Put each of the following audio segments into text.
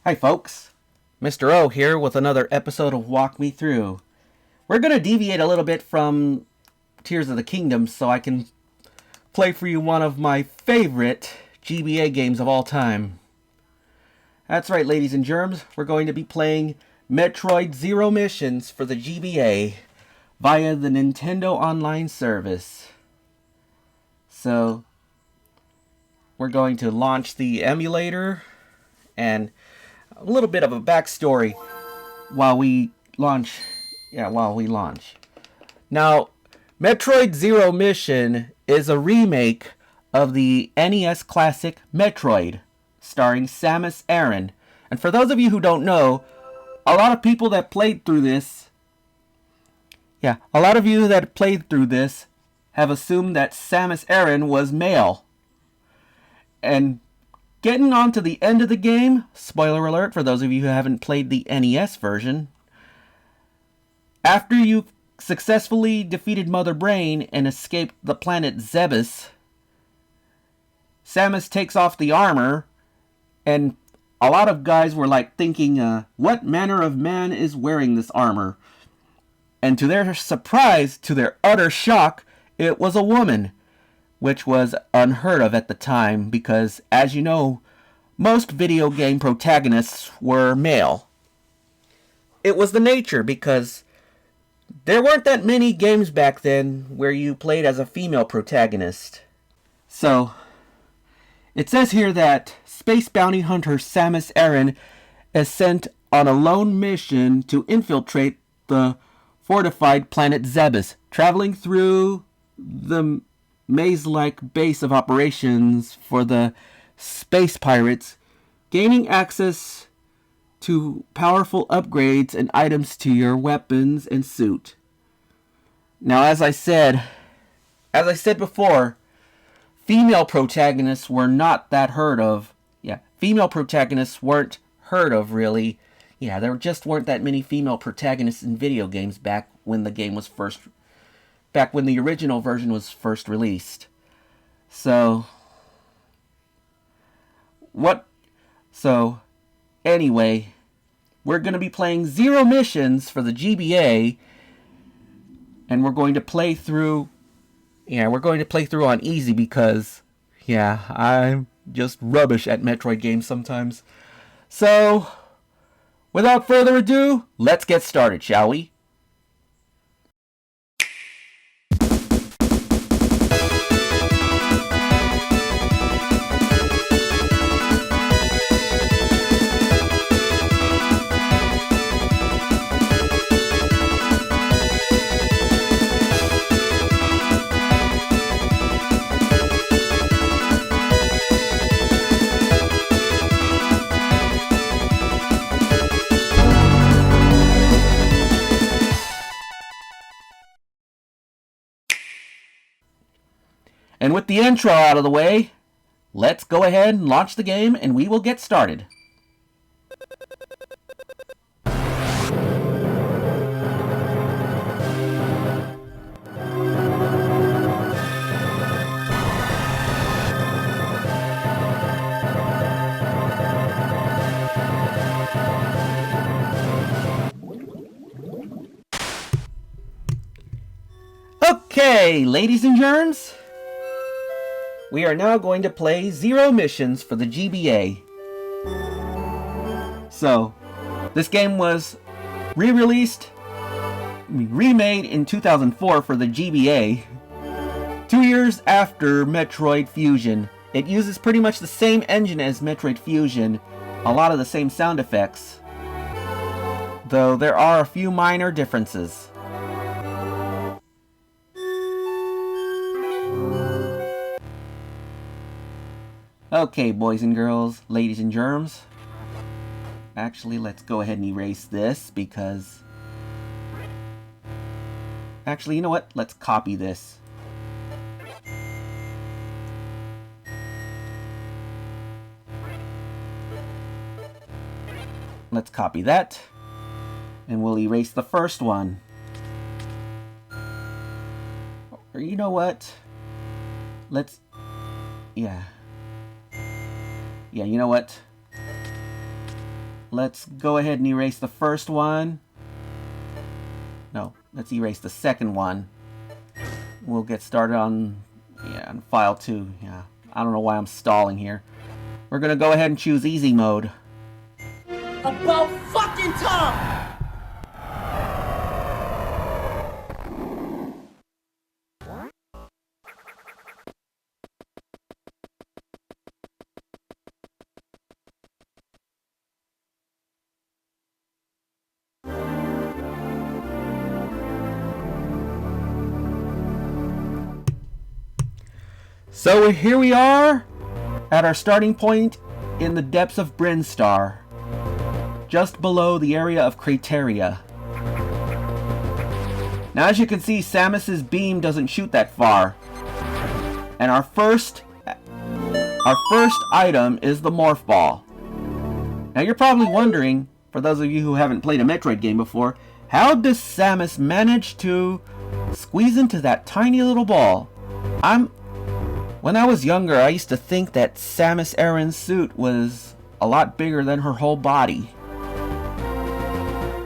Hi folks, Mr. O here with another episode of Walk Me Through. We're going to deviate a little bit from Tears of the Kingdom so I can play for you one of my favorite GBA games of all time. That's right, ladies and germs, we're going to be playing Metroid Zero Missions for the GBA via the Nintendo Online service. So, we're going to launch the emulator and a little bit of a backstory while we launch. Now, Metroid Zero Mission is a remake of the NES classic Metroid, starring Samus Aran. And for those of you who don't know, a lot of people that played through this, have assumed that Samus Aran was male. And getting on to the end of the game, spoiler alert for those of you who haven't played the NES version, after you successfully defeated Mother Brain and escaped the planet Zebes, Samus takes off the armor, and a lot of guys were like thinking, what manner of man is wearing this armor? And to their surprise, to their utter shock, it was a woman, which was unheard of at the time because, as you know, most video game protagonists were male. It was the nature because there weren't that many games back then where you played as a female protagonist. So, it says here that space bounty hunter Samus Aran is sent on a lone mission to infiltrate the fortified planet Zebes, traveling through the maze-like base of operations for the space pirates, gaining access to powerful upgrades and items to your weapons and suit. Now, as I said before, female protagonists were not that heard of. Female protagonists weren't heard of, really. There just weren't that many female protagonists in video games back when the original version was first released. Anyway, we're going to be playing Zero Missions for the GBA, and we're going to play through on easy because, I'm just rubbish at Metroid games sometimes. So, without further ado, let's get started, shall we? And with the intro out of the way, let's go ahead and launch the game and we will get started. Okay, ladies and germs, we are now going to play Zero Missions for the GBA. So, this game was remade in 2004 for the GBA, 2 years after Metroid Fusion. It uses pretty much the same engine as Metroid Fusion, a lot of the same sound effects, though there are a few minor differences. Okay, boys and girls, ladies and germs. Actually, let's go ahead and erase this because... Actually, you know what? Let's copy this. Let's copy that. And we'll erase the first one. Or you know what? Let's... Yeah, you know what? let's go ahead and erase the first one. No, let's erase the second one. We'll get started on file 2. Yeah, I don't know why I'm stalling here. We're gonna go ahead and choose easy mode. About fucking time! So here we are at our starting point in the depths of Brinstar, just below the area of Crateria. Now as you can see, Samus's beam doesn't shoot that far. And our first item is the Morph Ball. Now you're probably wondering, for those of you who haven't played a Metroid game before, how does Samus manage to squeeze into that tiny little ball? When I was younger, I used to think that Samus Aran's suit was a lot bigger than her whole body.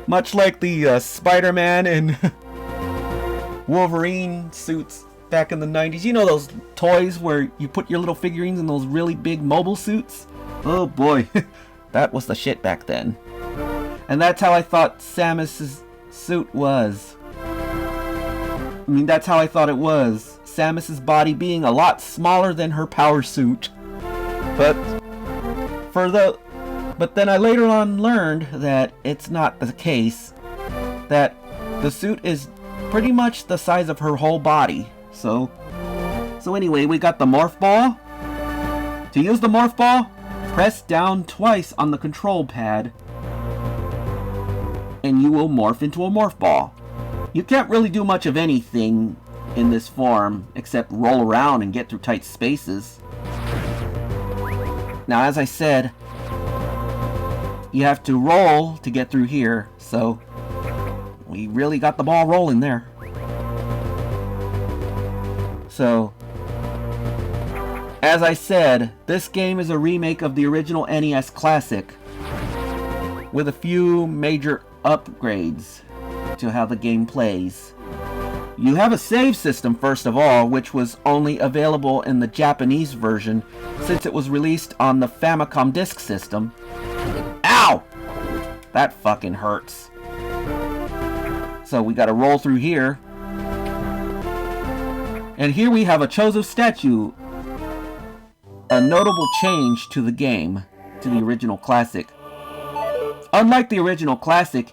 Much like the Spider-Man and Wolverine suits back in the 90s. You know those toys where you put your little figurines in those really big mobile suits? Oh boy, that was the shit back then. And that's how I thought Samus's suit was. I mean, that's how I thought it was. Samus's body being a lot smaller than her power suit. But then I later on learned that it's not the case. That the suit is pretty much the size of her whole body. So anyway, we got the Morph Ball. To use the Morph Ball, press down twice on the control pad, and you will morph into a Morph Ball. You can't really do much of anything in this form except roll around and get through tight spaces. Now, as I said, you have to roll to get through here, so we really got the ball rolling there. So, as I said, this game is a remake of the original NES Classic with a few major upgrades to how the game plays. You have a save system, first of all, which was only available in the Japanese version since it was released on the Famicom Disk System. Ow! That fucking hurts. So we gotta roll through here. And here we have a Chozo statue. A notable change to the game, to the original Classic. Unlike the original Classic,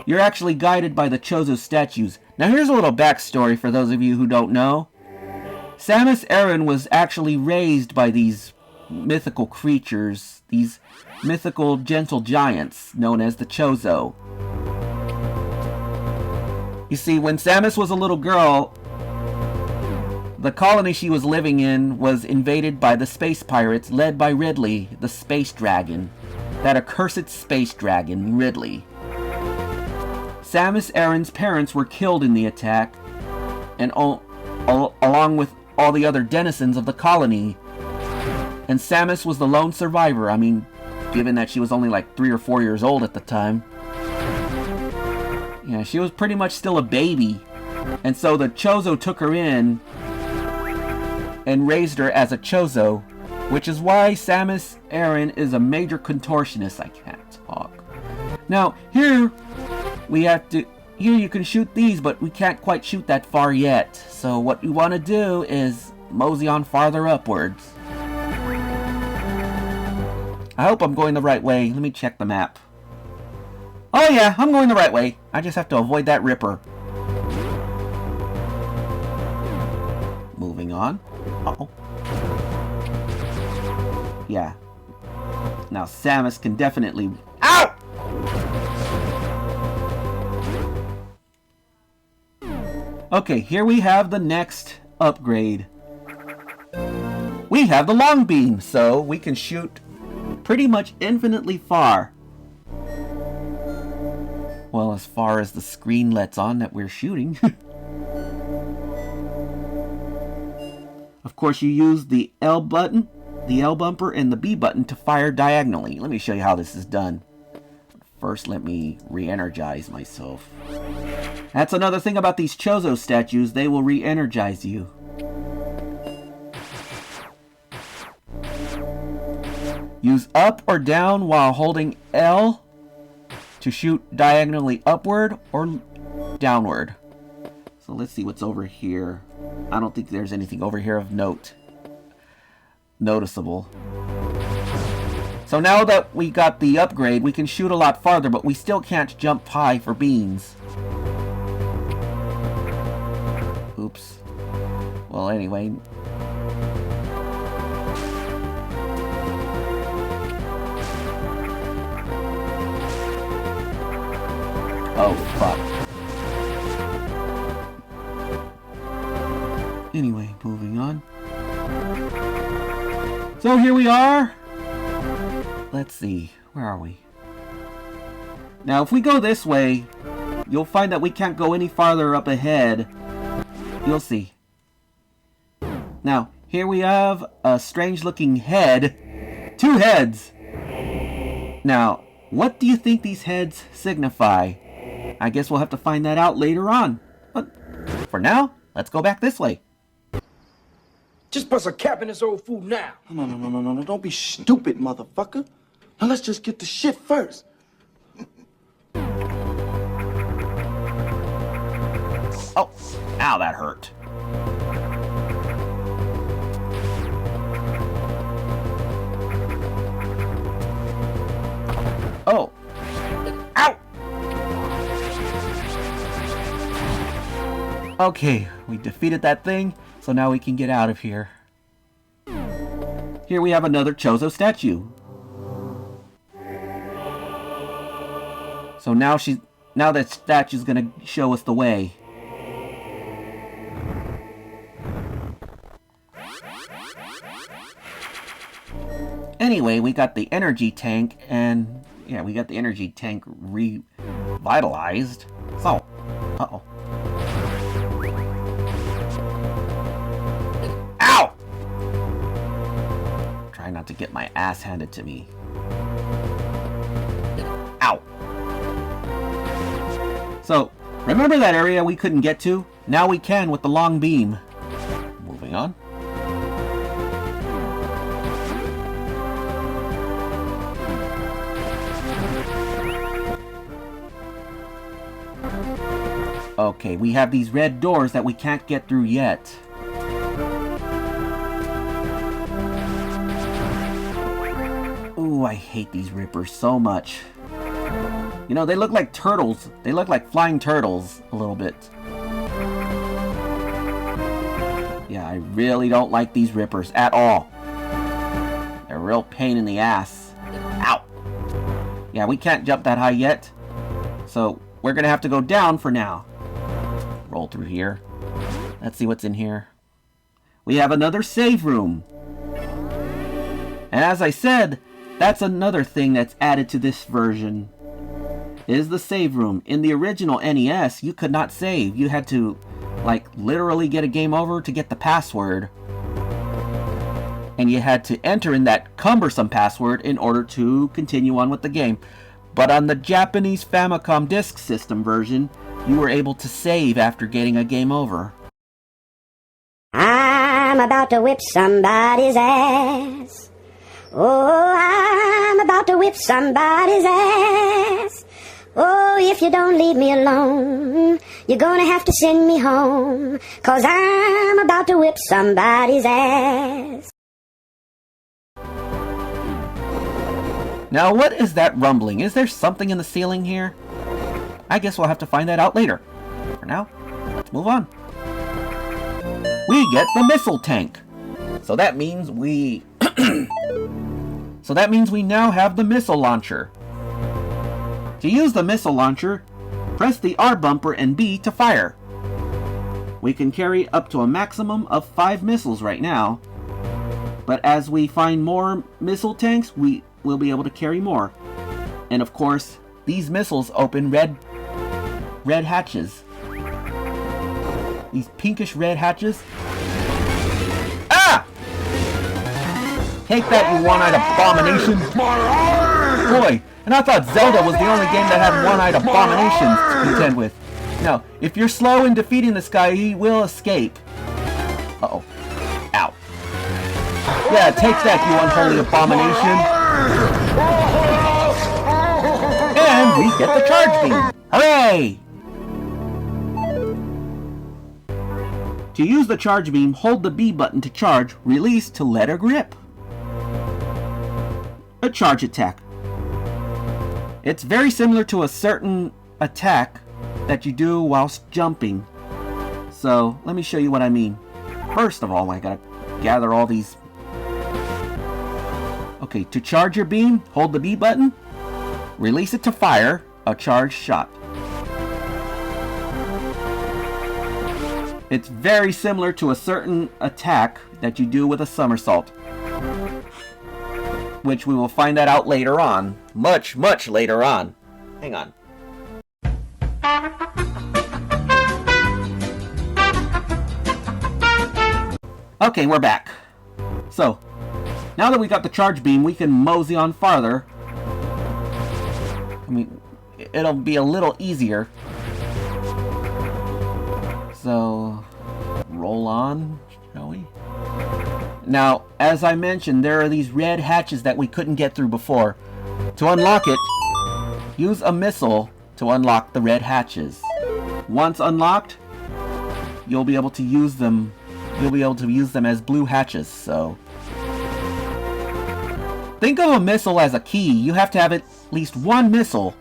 you're actually guided by the Chozo statues. Now here's a little backstory for those of you who don't know. Samus Aran was actually raised by these mythical creatures, these mythical gentle giants known as the Chozo. You see, when Samus was a little girl, the colony she was living in was invaded by the space pirates led by Ridley, the space dragon. That accursed space dragon, Ridley. Samus Aran's parents were killed in the attack, and along with all the other denizens of the colony. And Samus was the lone survivor. I mean, given that she was only like 3 or 4 years old at the time. Yeah, she was pretty much still a baby. And so the Chozo took her in and raised her as a Chozo, which is why Samus Aran is a major contortionist. I can't talk. Now, here you can shoot these, but we can't quite shoot that far yet. So what we want to do is mosey on farther upwards. I hope I'm going the right way. Let me check the map. Oh yeah, I'm going the right way. I just have to avoid that ripper. Moving on. Uh-oh. Yeah. Now Samus can definitely... Ow! Okay, here we have the next upgrade. We have the long beam, so we can shoot pretty much infinitely far. Well, as far as the screen lets on that we're shooting. Of course, you use the L button, the L bumper, and the B button to fire diagonally. Let me show you how this is done. First, let me re-energize myself. That's another thing about these Chozo statues. They will re-energize you. Use up or down while holding L to shoot diagonally upward or downward. So let's see what's over here. I don't think there's anything over here of noticeable. So now that we got the upgrade, we can shoot a lot farther, but we still can't jump high for beans. Oops. Well, anyway. Oh, fuck. Anyway, moving on. So here we are. Let's see. Where are we? Now, if we go this way, you'll find that we can't go any farther up ahead. You'll see. Now, here we have a strange-looking head. 2 heads! Now, what do you think these heads signify? I guess we'll have to find that out later on. But for now, let's go back this way. Just bust a cap in this old fool now. No. Don't be stupid, motherfucker. Now let's just get the shit first. Oh, ow, that hurt. Oh. Ow! Okay, we defeated that thing, so now we can get out of here. Here we have another Chozo statue. So now that statue's gonna show us the way. Anyway, we got the energy tank, and yeah, we got the energy tank revitalized. So, uh-oh. Ow! Try not to get my ass handed to me. Ow! So, remember that area we couldn't get to? Now we can with the long beam. Moving on. Okay, we have these red doors that we can't get through yet. Ooh, I hate these rippers so much. You know, they look like turtles. They look like flying turtles a little bit. Yeah, I really don't like these rippers at all. They're a real pain in the ass. Ow! Yeah, we can't jump that high yet. So, we're gonna have to go down for now. Roll through here. Let's see what's in here. We have another save room. And as I said, that's another thing that's added to this version. Is the save room. In the original NES, you could not save. You had to, like, literally get a game over to get the password. And you had to enter in that cumbersome password in order to continue on with the game. But on the Japanese Famicom Disk System version, you were able to save after getting a game over. I'm about to whip somebody's ass. Oh, I'm about to whip somebody's ass. Oh, if you don't leave me alone, you're gonna have to send me home, 'cause I'm about to whip somebody's ass. Now, what is that rumbling? Is there something in the ceiling here? I guess we'll have to find that out later. For now, let's move on. We get the missile tank. So that means we... So that means we now have the missile launcher. To use the missile launcher, press the R bumper and B to fire. We can carry up to a maximum of 5 missiles right now. But as we find more missile tanks, we will be able to carry more. And of course, these missiles open red hatches. These pinkish red hatches. Ah! Take that, you one-eyed abomination! Boy, and I thought Zelda was the only game that had one-eyed abominations to contend with. Now, if you're slow in defeating this guy, he will escape. Uh-oh. Ow. Yeah, take that, you unholy abomination! And we get the charge beam! Hooray! To use the charge beam, hold the B button to charge, release to let her grip. A charge attack. It's very similar to a certain attack that you do whilst jumping. So, let me show you what I mean. First of all, I gotta gather all these. Okay, to charge your beam, hold the B button, release it to fire a charged shot. It's very similar to a certain attack that you do with a somersault, which we will find that out later on. Much, much later on. Hang on. Okay, we're back. So, now that we got the charge beam, we can mosey on farther. I mean, it'll be a little easier. So, roll on, shall we? Now, as I mentioned, there are these red hatches that we couldn't get through before. To unlock it, use a missile to unlock the red hatches. Once unlocked, you'll be able to use them. You'll be able to use them as blue hatches, so. Think of a missile as a key. You have to have at least one missile.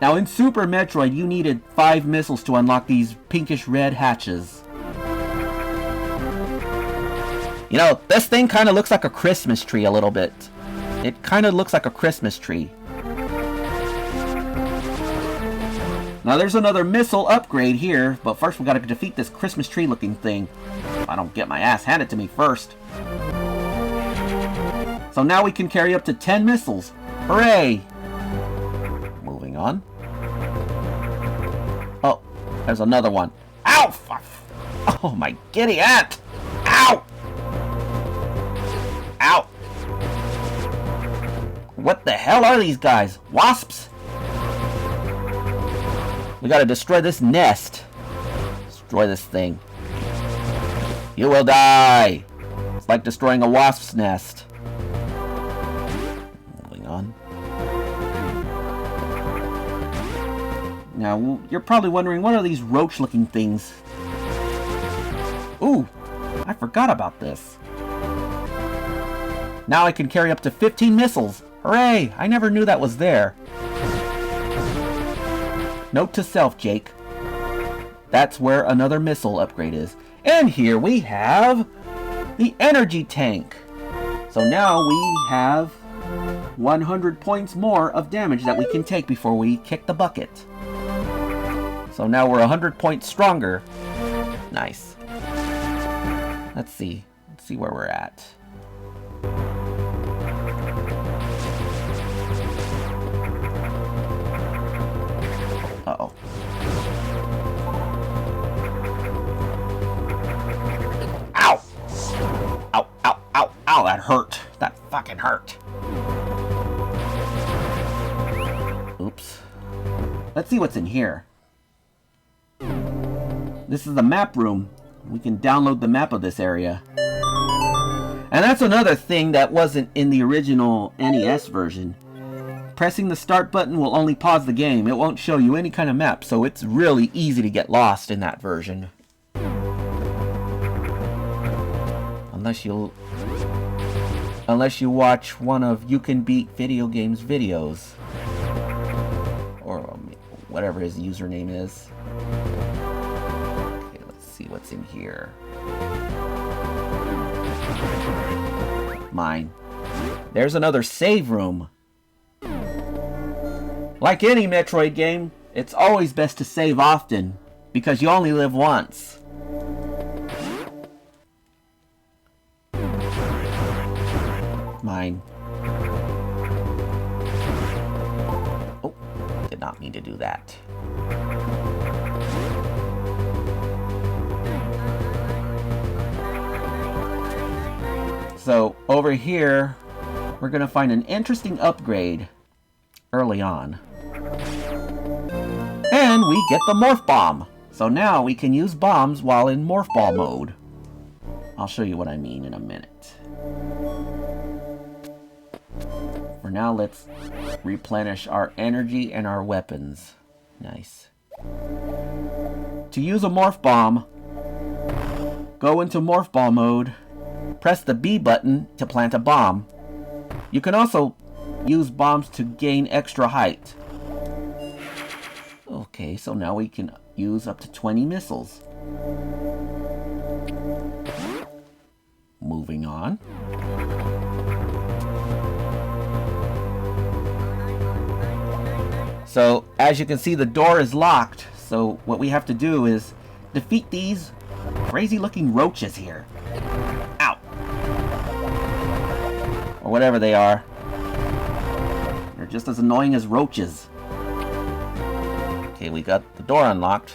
Now in Super Metroid, you needed 5 missiles to unlock these pinkish red hatches. You know, this thing kind of looks like a Christmas tree a little bit. It kind of looks like a Christmas tree. Now there's another missile upgrade here, but first we gotta defeat this Christmas tree looking thing. If I don't get my ass handed to me first. So now we can carry up to 10 missiles. Hooray! Moving on. Oh, there's another one. Ow! Oh my giddy aunt! Ow! Ow! What the hell are these guys? Wasps? We gotta destroy this nest. Destroy this thing. You will die! It's like destroying a wasp's nest. Moving on. Now, you're probably wondering, what are these roach-looking things? Ooh, I forgot about this. Now I can carry up to 15 missiles. Hooray! I never knew that was there. Note to self, Jake. That's where another missile upgrade is. And here we have the energy tank. So now we have 100 points more of damage that we can take before we kick the bucket. So now we're 100 points stronger. Nice. Let's see. Let's see where we're at. Uh-oh. Ow! Ow, ow, ow, ow, that hurt. That fucking hurt. Oops. Let's see what's in here. This is the map room. We can download the map of this area. And that's another thing that wasn't in the original NES version. Pressing the start button will only pause the game. It won't show you any kind of map, so it's really easy to get lost in that version. Unless you watch one of You Can Beat Video Games videos. Or whatever his username is. Okay, let's see what's in here. Mine. There's another save room. Like any Metroid game, it's always best to save often, because you only live once. Mine. Oh, did not mean to do that. So over here, we're gonna find an interesting upgrade early on. And we get the Morph Bomb. So now we can use bombs while in Morph Ball mode. I'll show you what I mean in a minute. For now, let's replenish our energy and our weapons. Nice. To use a Morph Bomb, go into Morph Ball mode, press the B button to plant a bomb. You can also use bombs to gain extra height. Okay, so now we can use up to 20 missiles. Moving on. So, as you can see, the door is locked. So, what we have to do is defeat these crazy looking roaches here. Ow! Or whatever they are. They're just as annoying as roaches. Okay, we got the door unlocked.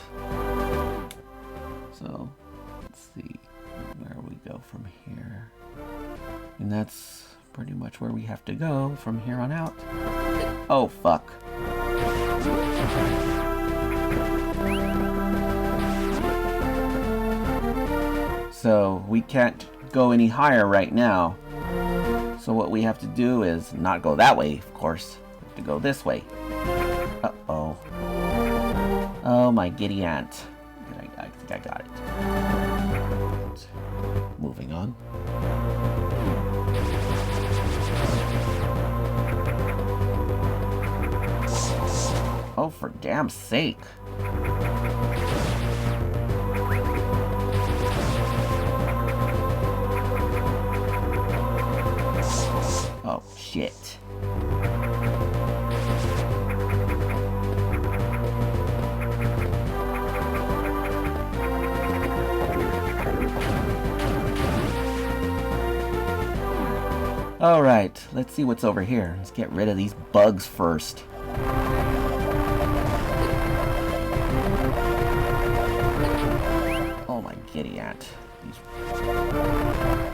So, let's see where we go from here. And that's pretty much where we have to go from here on out. Oh, fuck. So, we can't go any higher right now. So what we have to do is not go that way, of course. We have to go this way. Uh-oh. Oh, my giddy aunt. I think I got it. Moving on. Oh, for damn sake. Oh, shit. Alright, let's see what's over here. Let's get rid of these bugs first. Oh my giddy aunt.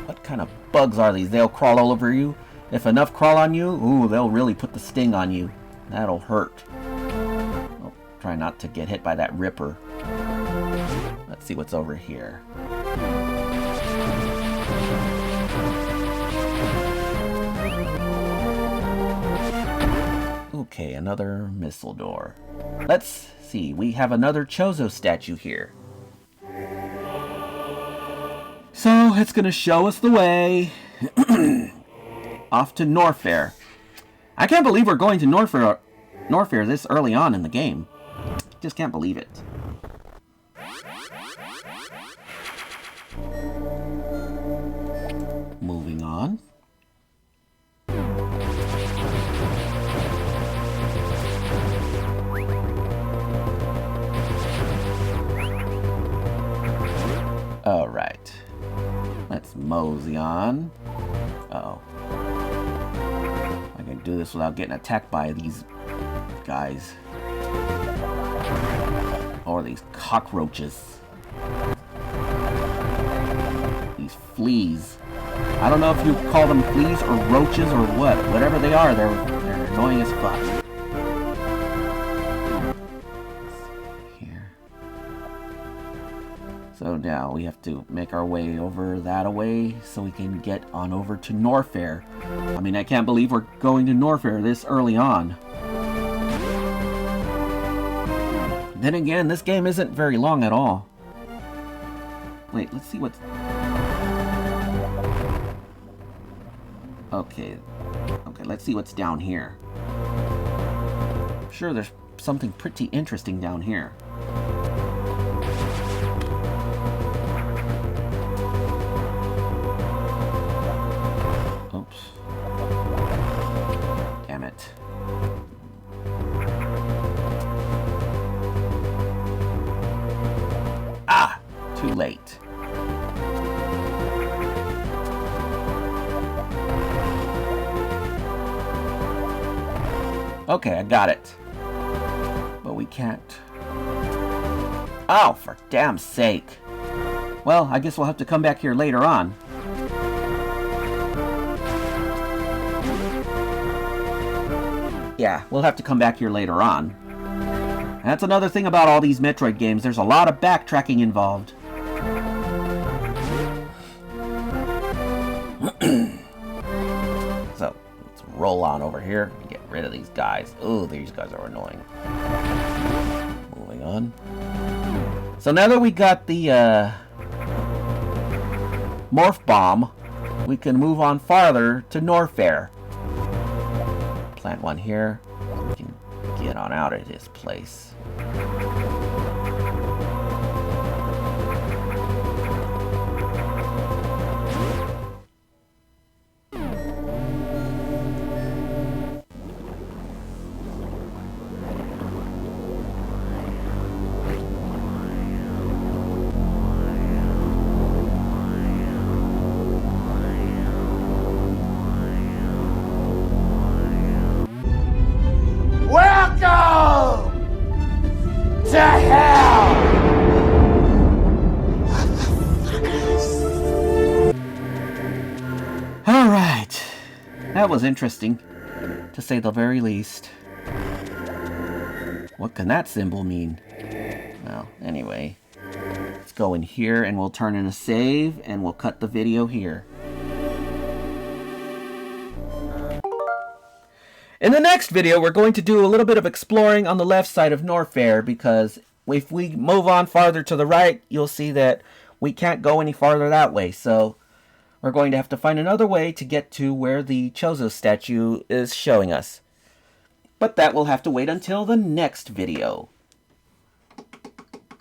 What kind of bugs are these? They'll crawl all over you? If enough crawl on you, ooh, they'll really put the sting on you. That'll hurt. Oh, try not to get hit by that ripper. Let's see what's over here. Okay, another missile door. Let's see, we have another Chozo statue here. So, it's gonna show us the way. Off to Norfair. I can't believe we're going to Norfair this early on in the game. Just can't believe it. Moving on. Alright. Let's mosey on. Uh-oh. I can do this without getting attacked by these guys. Or these cockroaches. These fleas. I don't know if you call them fleas or roaches or what. Whatever they are, they're annoying as fuck. So now we have to make our way over that away so we can get on over to Norfair. I mean, I can't believe we're going to Norfair this early on. Then again, this game isn't very long at all. Wait, let's see what's... Okay, let's see what's down here. I'm sure there's something pretty interesting down here. Damn it. Ah! Too late. Okay, I got it. But we can't... Oh, for damn sake. Well, I guess we'll have to come back here later on. yeah, we'll have to come back here later on. That's another thing about all these Metroid games. There's a lot of backtracking involved. So, let's roll on over here and get rid of these guys. Ooh, these guys are annoying. Moving on. So now that we got the Morph Bomb, we can move on farther to Norfair. Plant one here. We can get on out of this place. Welcome to hell! Alright. That was interesting, to say the very least. What can that symbol mean? Well, anyway. Let's go in here and we'll turn in a save and we'll cut the video here. In the next video, we're going to do a little bit of exploring on the left side of Norfair, because if we move on farther to the right, you'll see that we can't go any farther that way. So we're going to have to find another way to get to where the Chozo statue is showing us. But that will have to wait until the next video.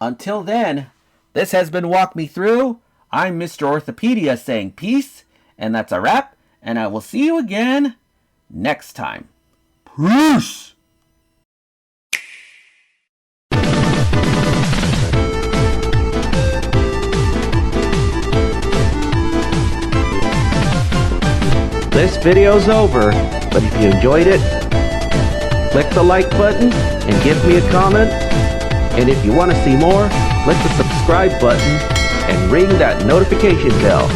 Until then, this has been Walk Me Through. I'm Mr. Orthopedia saying peace, and that's a wrap, and I will see you again next time. Peace! This video's over, but if you enjoyed it, click the like button and give me a comment. And if you want to see more, click the subscribe button and ring that notification bell.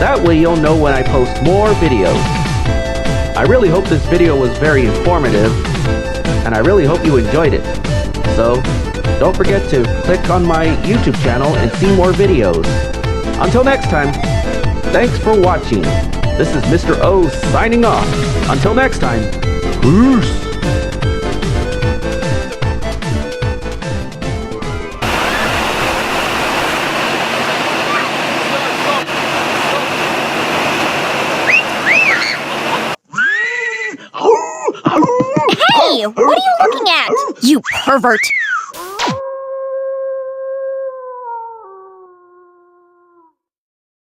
That way you'll know when I post more videos. I really hope this video was very informative, and I really hope you enjoyed it. So, don't forget to click on my YouTube channel and see more videos. Until next time, thanks for watching. This is Mr. O signing off. Until next time, peace! Hey, what are you looking at? You pervert!